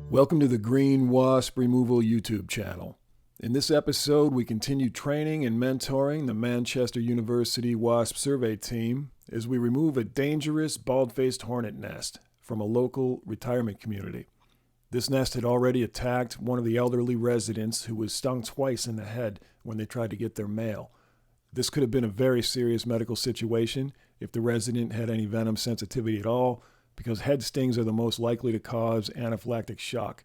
Welcome to the Green Wasp Removal YouTube channel. In this episode, we continue training and mentoring the Manchester University Wasp survey team as we remove a dangerous bald-faced hornet nest from a local retirement community. This nest had already attacked one of the elderly residents who was stung twice in the head when they tried to get their mail. This could have been a very serious medical situation if the resident had any venom sensitivity at all, because head stings are the most likely to cause anaphylactic shock.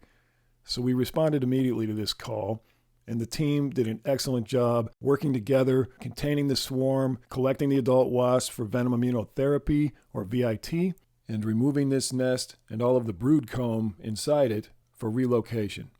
So we responded immediately to this call, and the team did an excellent job working together, containing the swarm, collecting the adult wasps for Venom Immunotherapy, or VIT, and removing this nest and all of the brood comb inside it for relocation.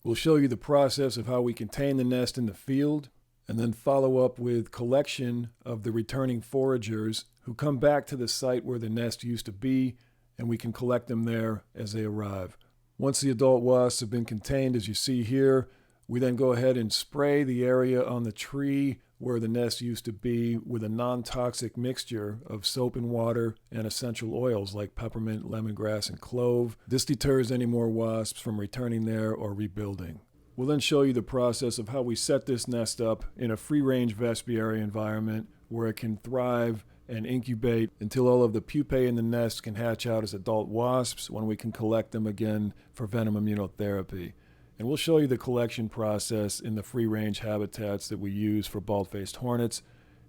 We'll show you the process of how we contain the nest in the field, and then follow up with collection of the returning foragers who come back to the site where the nest used to be, and we can collect them there as they arrive. Once the adult wasps have been contained, as you see here, we then go ahead and spray the area on the tree where the nest used to be with a non-toxic mixture of soap and water and essential oils like peppermint, lemongrass, and clove. This deters any more wasps from returning there or rebuilding. We'll then show you the process of how we set this nest up in a free-range vespiary environment where it can thrive and incubate until all of the pupae in the nest can hatch out as adult wasps, when we can collect them again for Venom Immunotherapy. And we'll show you the collection process in the free-range habitats that we use for Baldfaced Hornets.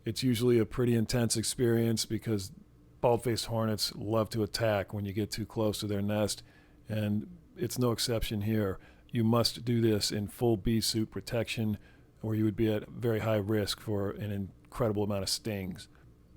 It's usually a pretty intense experience because Baldfaced Hornets love to attack when you get too close to their nest, and it's no exception here. You must do this in full bee suit protection, or you would be at very high risk for an incredible amount of stings.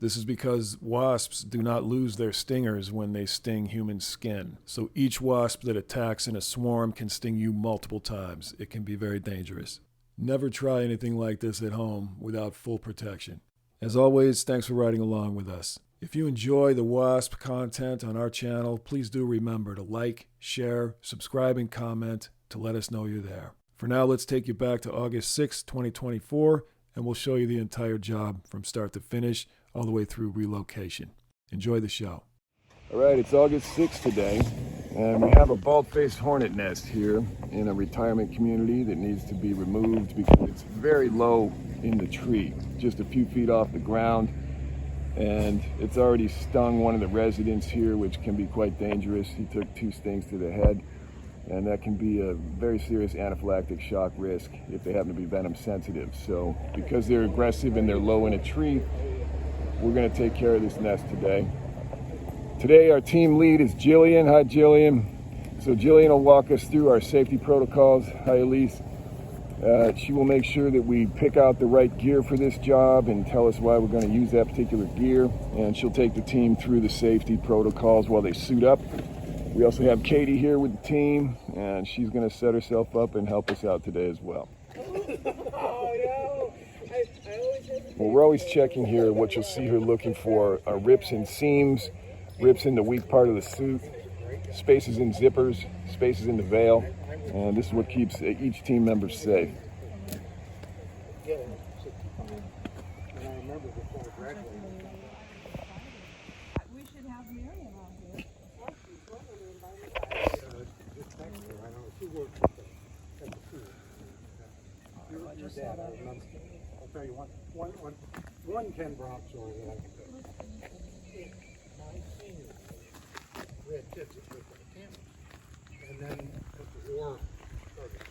This is because wasps do not lose their stingers when they sting human skin. So each wasp that attacks in a swarm can sting you multiple times. It can be very dangerous. Never try anything like this at home without full protection. As always, thanks for riding along with us. If you enjoy the wasp content on our channel, please do remember to like, share, subscribe, and comment to let us know you're there. For now, let's take you back to August 6, 2024, and we'll show you the entire job from start to finish, all the way through relocation. Enjoy the show. All right, it's August 6th today, and we have a bald-faced hornet nest here in a retirement community that needs to be removed because it's very low in the tree, just a few feet off the ground, and it's already stung one of the residents here, which can be quite dangerous. He took 2 stings to the head, and that can be a very serious anaphylactic shock risk if they happen to be venom sensitive. So because they're aggressive and they're low in a tree, we're going to take care of this nest today. Today our team lead is Jillian. Hi, Jillian. So Jillian will walk us through our safety protocols. Hi, Elise. She will make sure that we pick out the right gear for this job and tell us why we're going to use that particular gear. And she'll take the team through the safety protocols while they suit up. We also have Katie here with the team, and she's going to set herself up and help us out today as well. Well, we're always checking here. What you'll see her looking for are rips and seams, rips in the weak part of the suit, spaces in zippers, spaces in the veil, and this is what keeps each team member safe. I'll tell you one Ken Brown story that I can tell you. We had kids that lived on the campus, and then as the war started,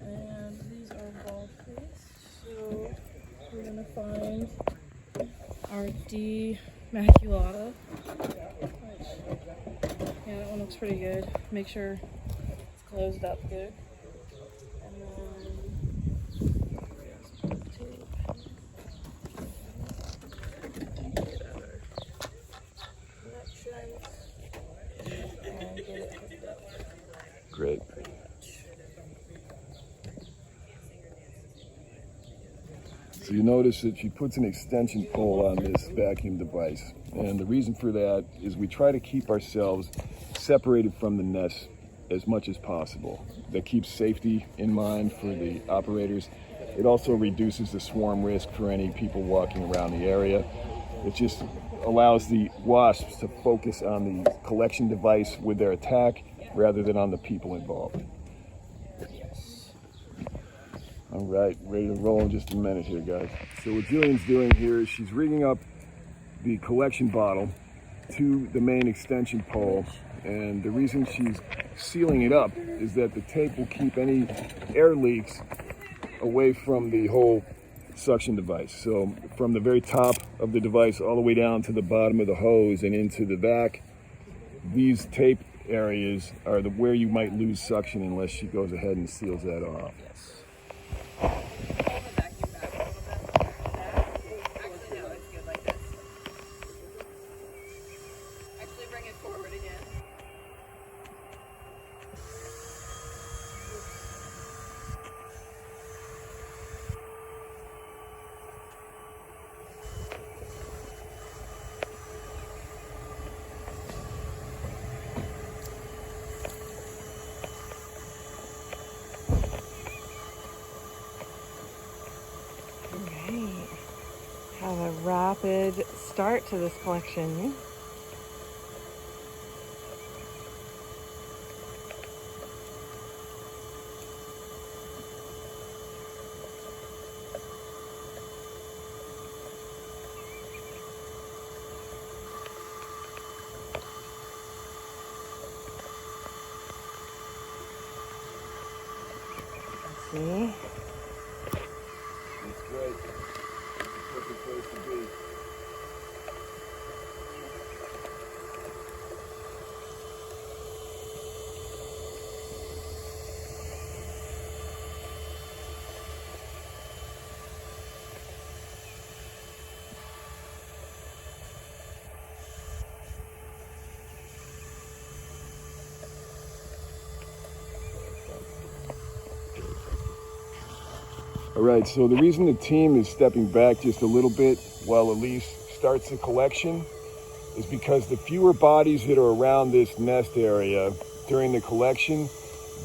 and these are bald-faced, so we're gonna find our D maculata. Yeah, that one looks pretty good. Make sure it's closed up good. And then tape. Get other connections and get it hooked up. Great. So you notice that she puts an extension pole on this vacuum device. And the reason for that is we try to keep ourselves separated from the nest as much as possible. That keeps safety in mind for the operators. It also reduces the swarm risk for any people walking around the area. It just allows the wasps to focus on the collection device with their attack rather than on the people involved. All right, ready to roll in just a minute here, guys. So what Jillian's doing here is she's rigging up the collection bottle to the main extension pole, and the reason she's sealing it up is that the tape will keep any air leaks away from the whole suction device. So from the very top of the device all the way down to the bottom of the hose and into the vac, these tape areas are where you might lose suction unless she goes ahead and seals that off. Have a rapid start to this collection. Let's see. That's great. Perfect place to be. All right, so the reason the team is stepping back just a little bit while Elise starts the collection is because the fewer bodies that are around this nest area during the collection,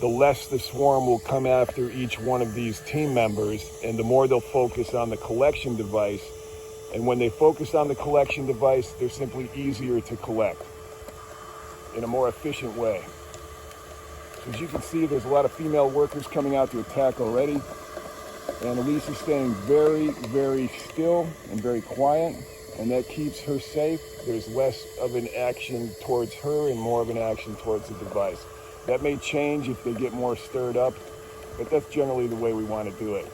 the less the swarm will come after each one of these team members, and the more they'll focus on the collection device. And when they focus on the collection device, they're simply easier to collect in a more efficient way. So as you can see, there's a lot of female workers coming out to attack already. And Elise is staying very, very still and very quiet, and that keeps her safe. There's less of an action towards her and more of an action towards the device. That may change if they get more stirred up, but that's generally the way we want to do it.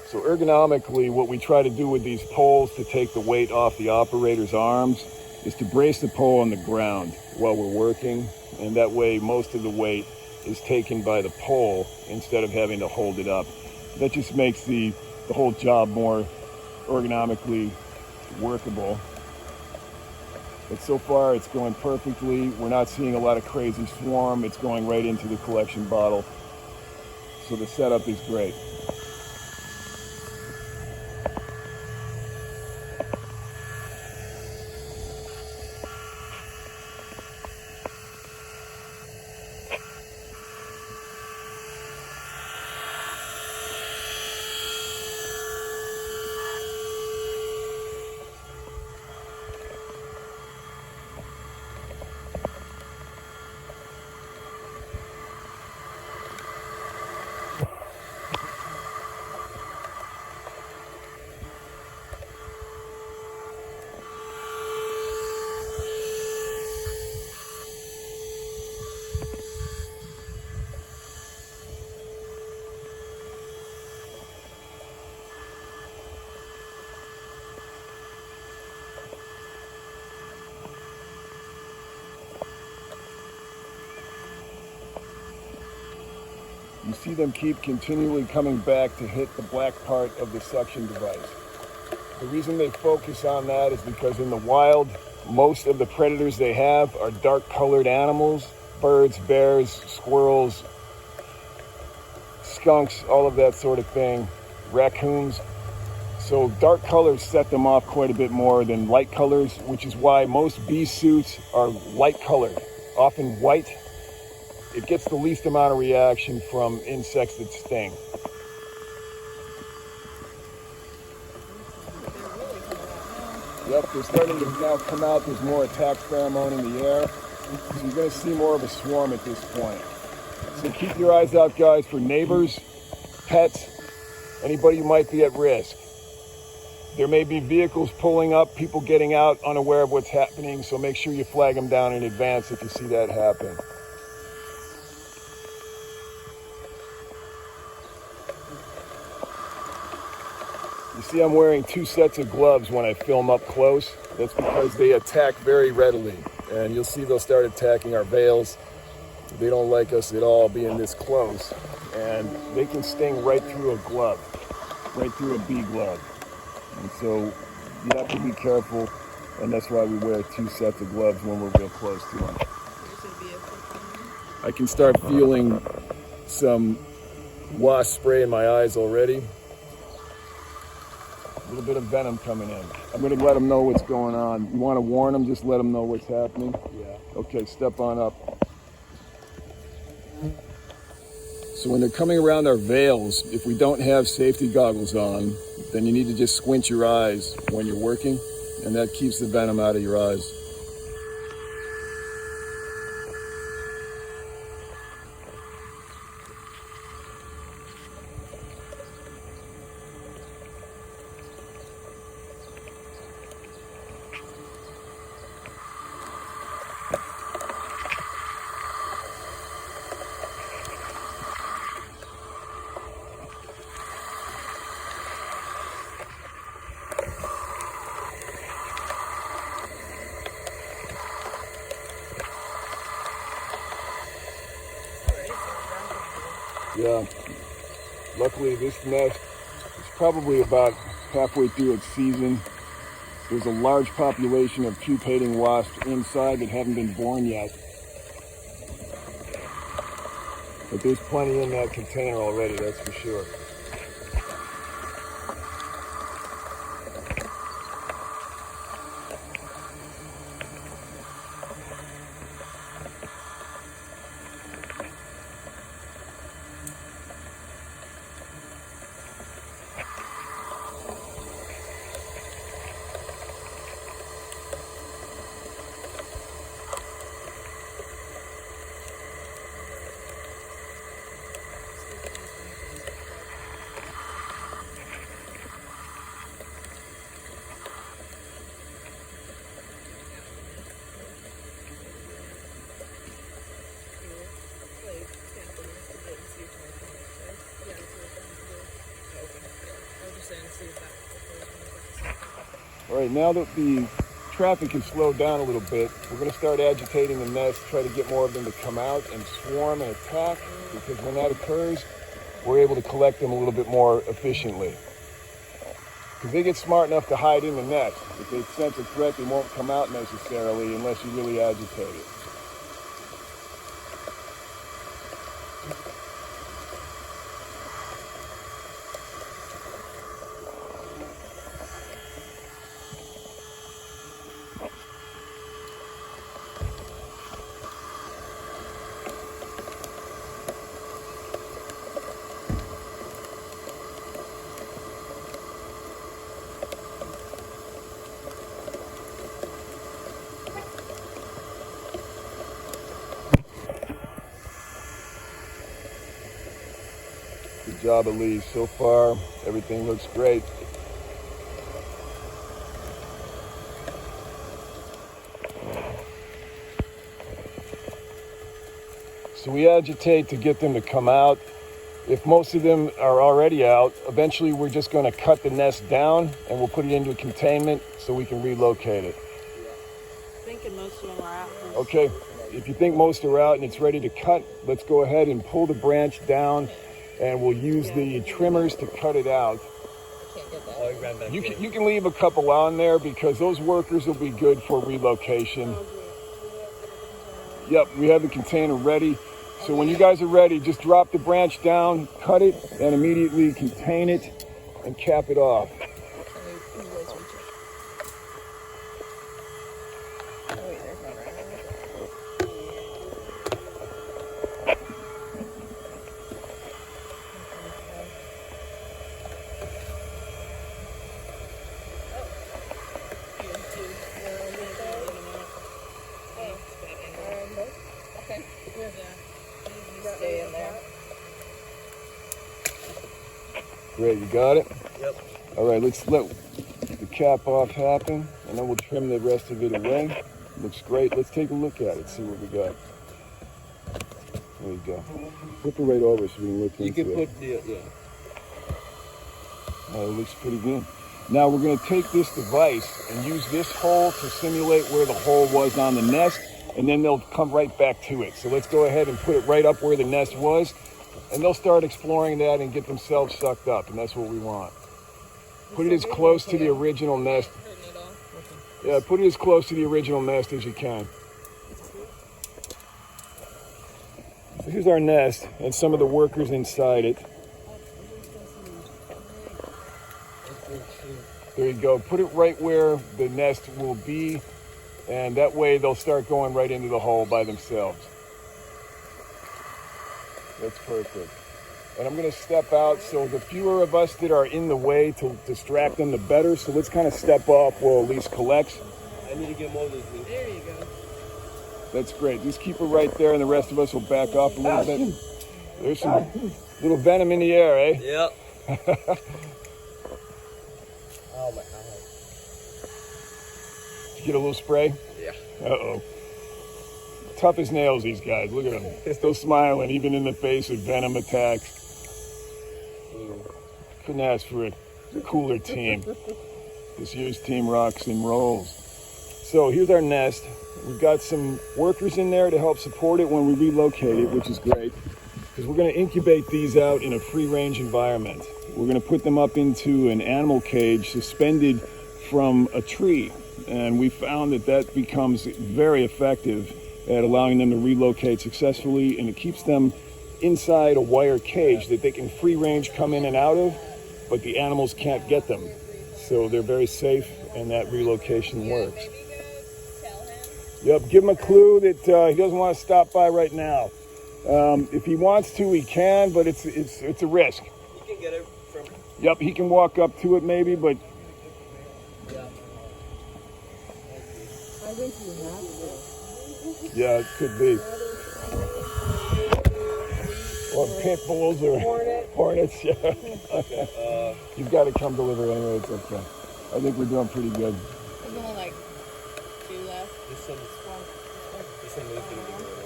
So ergonomically, what we try to do with these poles to take the weight off the operator's arms is to brace the pole on the ground while we're working, and that way most of the weight is taken by the pole instead of having to hold it up. That just makes the whole job more ergonomically workable. But so far it's going perfectly. We're not seeing a lot of crazy swarm. It's going right into the collection bottle. So the setup is great. You see them keep continually coming back to hit the black part of the suction device. The reason they focus on that is because in the wild, most of the predators they have are dark colored animals, birds, bears, squirrels, skunks, all of that sort of thing, raccoons. So dark colors set them off quite a bit more than light colors, which is why most bee suits are light colored, often white. It gets the least amount of reaction from insects that sting. Yep, they're starting to now come out. There's more attack pheromone in the air. So you're going to see more of a swarm at this point. So keep your eyes out, guys, for neighbors, pets, anybody who might be at risk. There may be vehicles pulling up, people getting out unaware of what's happening, so make sure you flag them down in advance if you see that happen. You see I'm wearing 2 sets of gloves when I film up close. That's because they attack very readily. And you'll see they'll start attacking our veils. They don't like us at all being this close. And they can sting right through a glove, right through a bee glove. And so you have to be careful. And that's why we wear 2 sets of gloves when we're real close to them. I can start feeling some wasp spray in my eyes already. A little bit of venom coming in. I'm going to let them know what's going on. You want to warn them, just let them know what's happening? Yeah. Okay, step on up. So when they're coming around our veils, if we don't have safety goggles on, then you need to just squint your eyes when you're working, and that keeps the venom out of your eyes. Yeah, luckily this nest is probably about halfway through its season. There's a large population of pupating wasps inside that haven't been born yet. But there's plenty in that container already, that's for sure. All right, now that the traffic has slowed down a little bit, we're going to start agitating the nest, try to get more of them to come out and swarm and attack, because when that occurs, we're able to collect them a little bit more efficiently. Because they get smart enough to hide in the nest. If they sense a threat, they won't come out necessarily unless you really agitate it. Good job, Elise. So far, everything looks great. So we agitate to get them to come out. If most of them are already out, eventually we're just going to cut the nest down and we'll put it into a containment so we can relocate it. Thinking most of them are out. Okay, if you think most are out and it's ready to cut, let's go ahead and pull the branch down, and we'll use the trimmers to cut it out. You can leave a couple on there because those workers will be good for relocation. Yep, we have the container ready. So when you guys are ready, just drop the branch down, cut it, and immediately contain it and cap it off. Stay in there. Great, you got it? Yep. All right, let's let the cap off happen, and then we'll trim the rest of it away. Looks great. Let's take a look at it, see what we got. There you go. Flip it right over so we can look into it. You can put the, yeah. Oh, it looks pretty good. Now we're going to take this device and use this hole to simulate where the hole was on the nest, and then they'll come right back to it. So let's go ahead and put it right up where the nest was, and they'll start exploring that and get themselves sucked up, and that's what we want. Put it as close to the original nest. Yeah, put it as close to the original nest as you can. So here's our nest and some of the workers inside it. There you go. Put it right where the nest will be, and that way they'll start going right into the hole by themselves. That's perfect. And I'm going to step out, so the fewer of us that are in the way to distract them, the better. So let's kind of step off while Elise collects. I need to get more of this. There you go. That's great. Just keep it right there, and the rest of us will back off a little bit. There's some little venom in the air, eh? Yep. Oh my God. Did you get a little spray? Yeah. Uh-oh. Tough as nails, these guys. Look at them. Still smiling, even in the face of venom attacks. Couldn't ask for a cooler team. This year's team rocks and rolls. So here's our nest. We've got some workers in there to help support it when we relocate it, which is great, because we're going to incubate these out in a free-range environment. We're going to put them up into an animal cage suspended from a tree, and we found that that becomes very effective at allowing them to relocate successfully, and it keeps them inside a wire cage that they can free-range come in and out of, but the animals can't get them. So they're very safe, and that relocation works. Yep, give him a clue that he doesn't want to stop by right now. If he wants to, he can, but it's a risk. You can get it from. Yep, he can walk up to it maybe, but Yeah. I think you have to. yeah, it could be. Or pit bulls or hornets. Yeah. You've got to come deliver anyway. It's okay. I think we're doing pretty good. There's only like 2 left. This one is gonna be good.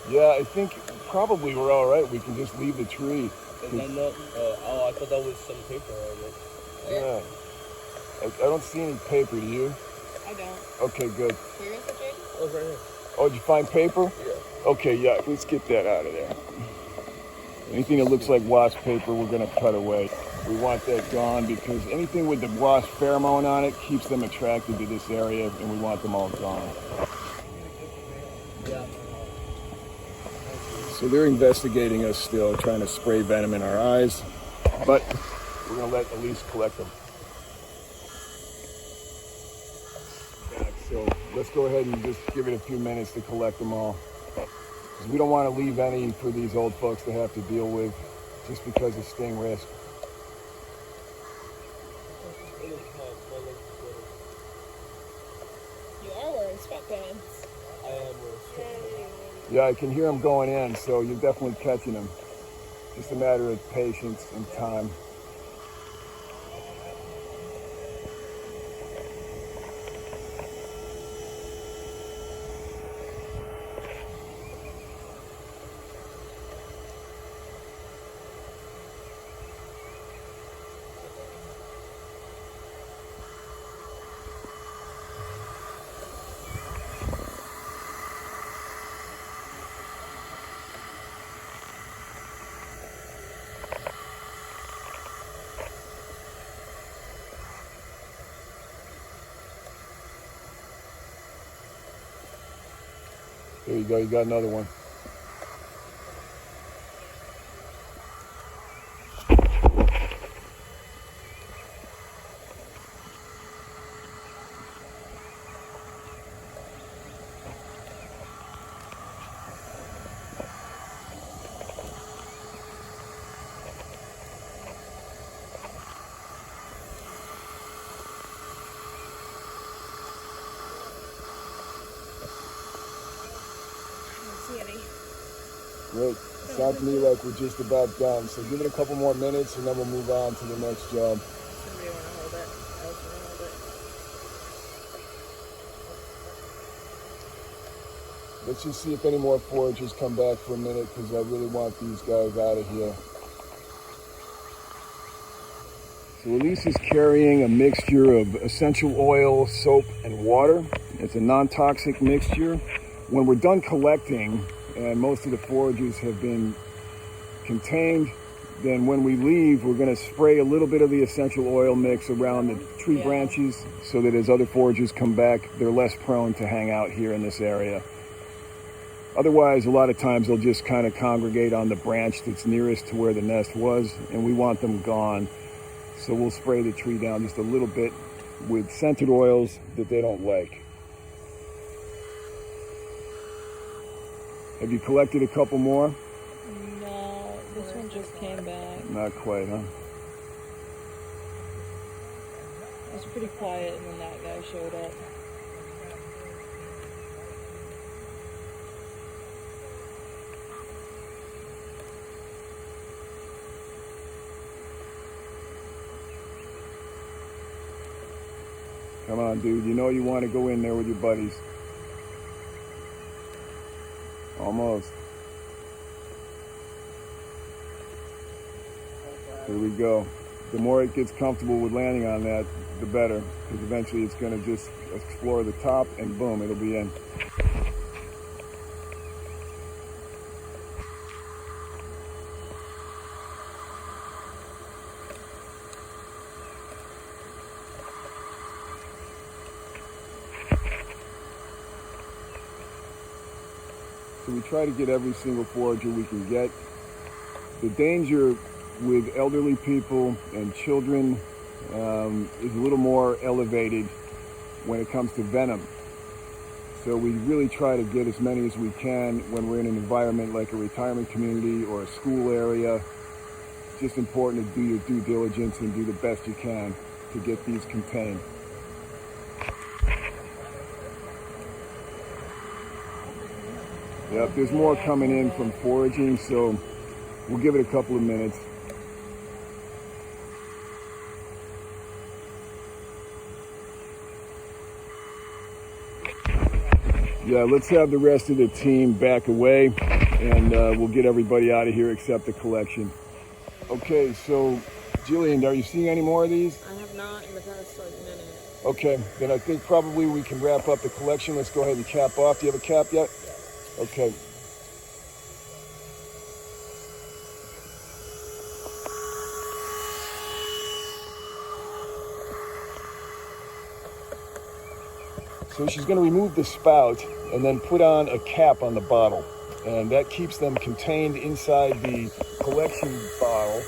Yeah, I think probably we're all right. We can just leave the tree. And then I thought that was some paper on it. Yeah. I don't see any paper. Do you? I don't. Okay, good. Where is it, Jaden? Oh, it's right here. Oh, did you find paper? Yeah. Okay, yeah, let's get that out of there. Anything that looks like wasp paper, we're going to cut away. We want that gone because anything with the wasp pheromone on it keeps them attracted to this area, and we want them all gone. Yeah. So they're investigating us still, trying to spray venom in our eyes, but we're going to let Elise collect them. So let's go ahead and just give it a few minutes to collect them all. Because we don't want to leave any for these old folks to have to deal with just because of sting risk. You are wearing sweatpants. I am wearing. Yeah, I can hear them going in, so you're definitely catching them. Just a matter of patience and time. There you go, you got another one. See any? Great. Sounds to me like we're just about done. So give it a couple more minutes and then we'll move on to the next job. Somebody want to hold it? I was going to hold it. Let's just see if any more foragers come back for a minute because I really want these guys out of here. So Elise is carrying a mixture of essential oil, soap, and water. It's a non-toxic mixture. When we're done collecting, and most of the foragers have been contained, then when we leave, we're going to spray a little bit of the essential oil mix around the tree branches so that as other foragers come back, they're less prone to hang out here in this area. Otherwise, a lot of times they'll just kind of congregate on the branch that's nearest to where the nest was, and we want them gone. So we'll spray the tree down just a little bit with scented oils that they don't like. Have you collected a couple more? No, this one just came back. Not quite, huh? It was pretty quiet and then that guy showed up. Come on, dude. You know you want to go in there with your buddies. Almost. Here we go. The more it gets comfortable with landing on that, the better. Because eventually it's going to just explore the top and boom, it'll be in. So we try to get every single forager we can get. The danger with elderly people and children is a little more elevated when it comes to venom. So we really try to get as many as we can when we're in an environment like a retirement community or a school area. It's just important to do your due diligence and do the best you can to get these contained. Yep, there's more coming in from foraging, so we'll give it a couple of minutes. Yeah, let's have the rest of the team back away, and we'll get everybody out of here except the collection. Okay, so Jillian, are you seeing any more of these? I have not in the past minute. Okay, then I think probably we can wrap up the collection. Let's go ahead and cap off. Do you have a cap yet? Okay. So she's going to remove the spout and then put on a cap on the bottle. And that keeps them contained inside the collection bottle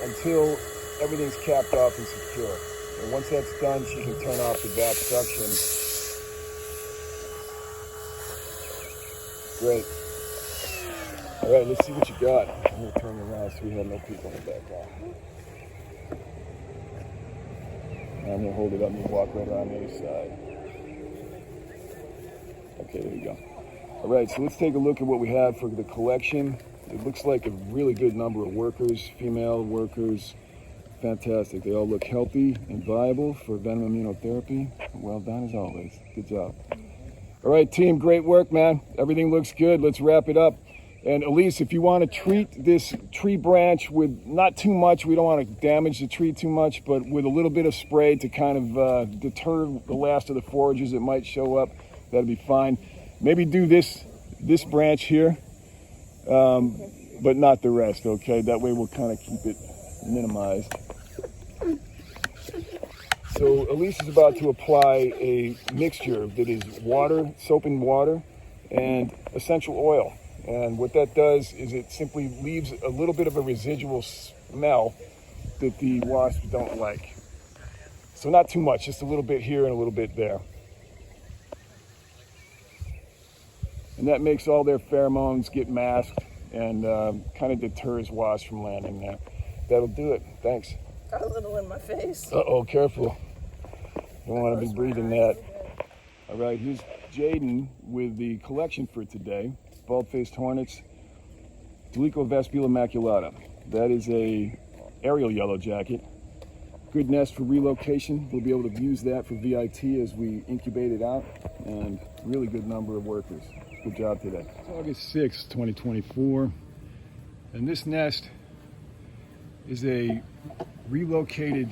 until everything's capped off and secure. And once that's done, she can turn off the back suction. Great. All right, let's see what you got. I'm going to turn around so we have no people in the background. I'm going to hold it up and walk right around the other side. Okay, there you go. All right, so let's take a look at what we have for the collection. It looks like a really good number of workers, female workers. Fantastic. They all look healthy and viable for Venom Immunotherapy. Well done as always. Good job. All right, team, great work, man. Everything looks good. Let's wrap it up. And Elise, if you want to treat this tree branch with not too much, we don't want to damage the tree too much, but with a little bit of spray to kind of deter the last of the foragers that might show up, that'd be fine. Maybe do this branch here, but not the rest, okay? That way we'll kind of keep it minimized. So Elise is about to apply a mixture that is water, soap and water, and essential oil. And what that does is it simply leaves a little bit of a residual smell that the wasps don't like. So not too much, just a little bit here and a little bit there. And that makes all their pheromones get masked and kind of deters wasps from landing there. That'll do it. Thanks. Got a little in my face. Uh-oh, careful. Don't want to be breathing that. All right, here's Jaden with the collection for today. Baldfaced Hornets, Vespiary maculata. That is a aerial yellow jacket. Good nest for relocation. We'll be able to use that for VIT as we incubate it out, and really good number of workers. Good job today. It's August 6th, 2024, and this nest is a relocated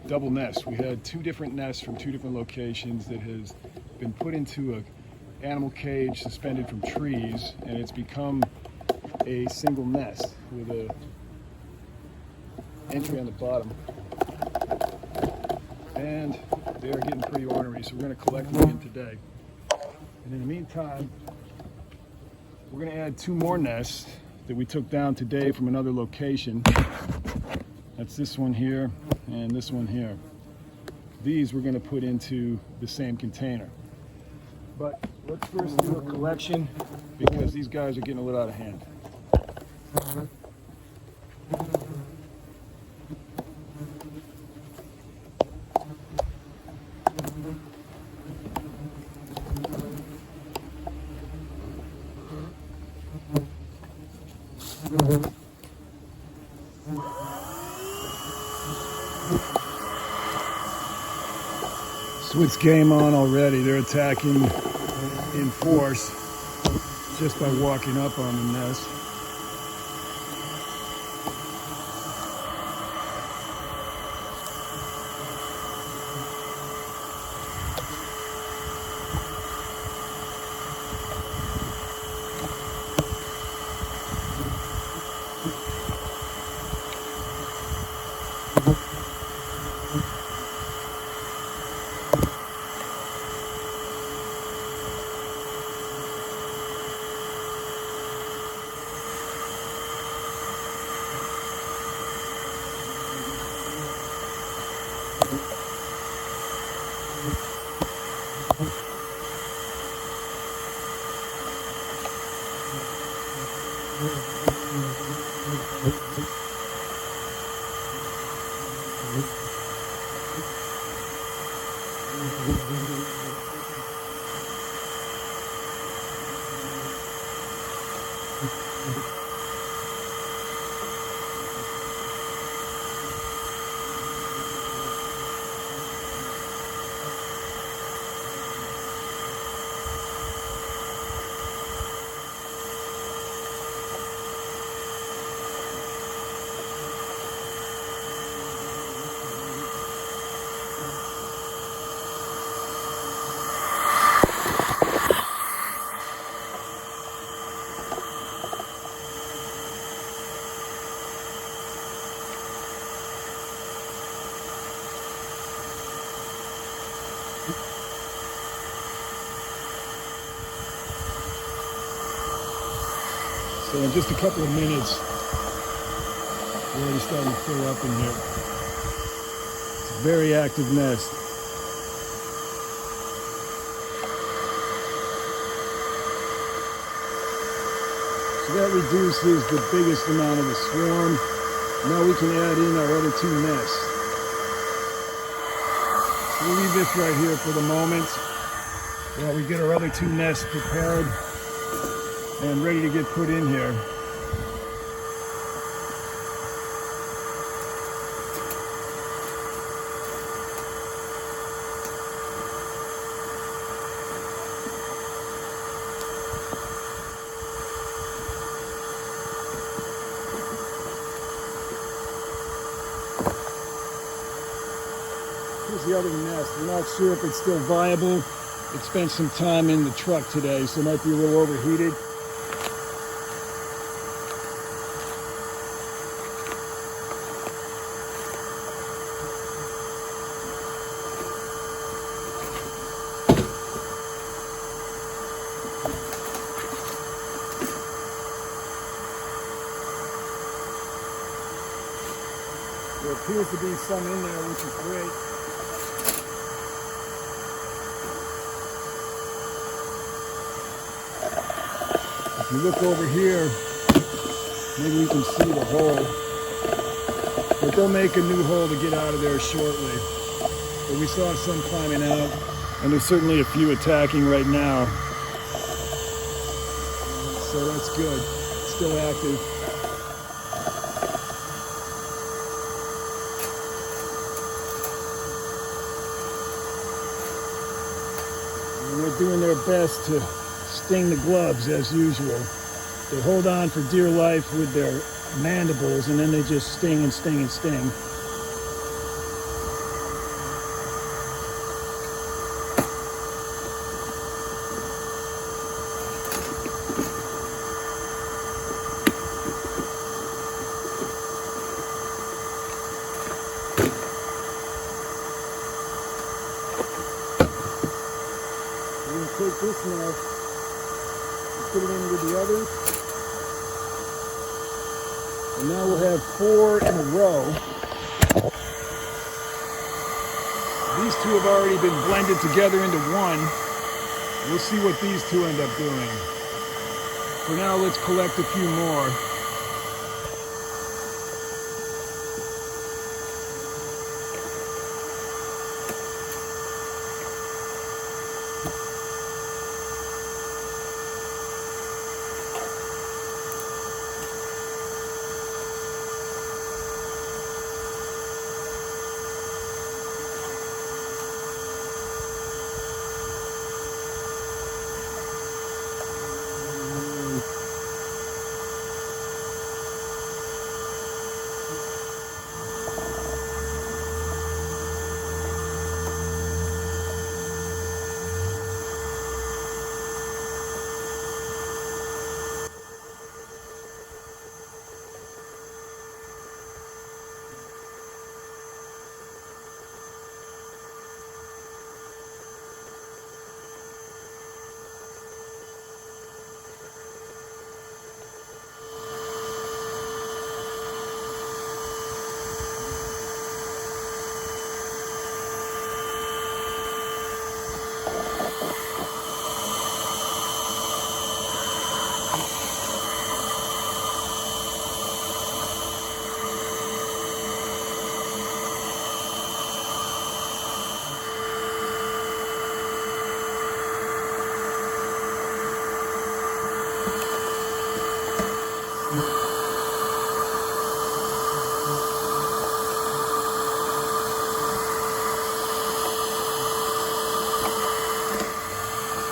double nest. We had two different nests from two different locations that has been put into a animal cage suspended from trees, and it's become a single nest with a entry on the bottom. And they are getting pretty ornery, so we're going to collect them again today. And in the meantime, we're going to add two more nests that we took down today from another location. That's this one here and this one here. These we're going to put into the same container. But let's first do a collection because these guys are getting a little out of hand. Switch game on already. They're attacking in force just by walking up on the nest. So in just a couple of minutes, we're already starting to fill up in here. It's a very active nest. So that reduces the biggest amount of the swarm. Now we can add in our other two nests. We'll leave this right here for the moment while we get our other two nests prepared and ready to get put in here. Here's the other nest. We're not sure if it's still viable. It spent some time in the truck today, so it might be a little overheated. There appears to be some in there, which is great. If you look over here, maybe we can see the hole. But they'll make a new hole to get out of there shortly. But we saw some climbing out, and there's certainly a few attacking right now. So that's good. It's still active. And they're doing their best to sting the gloves as usual. They hold on for dear life with their mandibles, and then they just sting and sting and sting. We're going to take this now and put it in with the others. And now we'll have 4 in a row. These two have already been blended together into one. We'll see what these two end up doing. For now, let's collect a few more.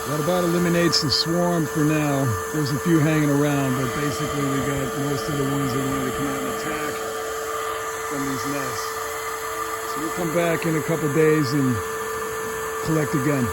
That about eliminates the swarm for now. There's a few hanging around, but basically we got most of the ones that wanted to come out and attack from these nests. So we'll come back in a couple days and collect again.